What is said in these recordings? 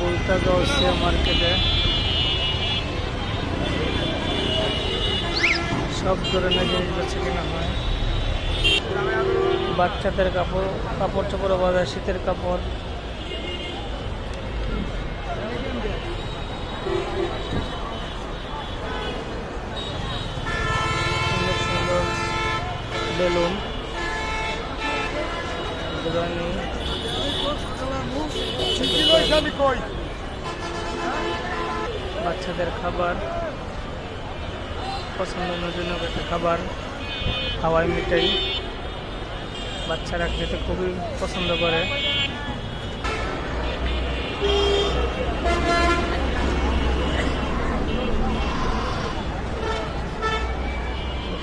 ভুলতা গাউসিয়া মার্কেটে সব ধরনের জিনিস বেছে কেনা হয়। বাচ্চাদের কাপড় চোপড় বাজার, শীতের কাপড়, সুন্দর সুন্দর বেলুন, বিরিয়ানি, বাচ্চাদের খাবার, পছন্দের জন্য একটা খাবার, হাওয়াই মিঠাই বাচ্চারা খেতে খুবই পছন্দ করে।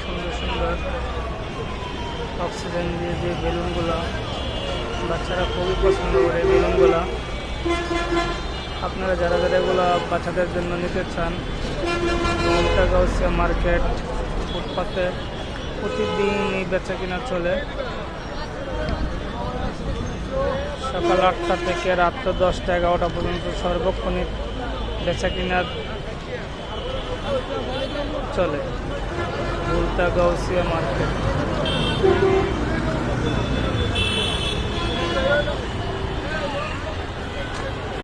সুন্দর সুন্দর অক্সিজেন দিয়ে যে বেলুনগুলো বাচ্চারা খুবই পছন্দ করে। বেলুনগুলো আপনারা যারা যারা এগুলো বাচ্চাদের জন্য নিতে চান, ভুলতা গাউসিয়া মার্কেট ফুটপাতে প্রতিদিনই বেচা কিনা চলে। সকাল 8টা থেকে রাত 10টা 11টা পর্যন্ত সর্বক্ষণিক বেচা কিনা চলে ভুলতা গাউসিয়া মার্কেট।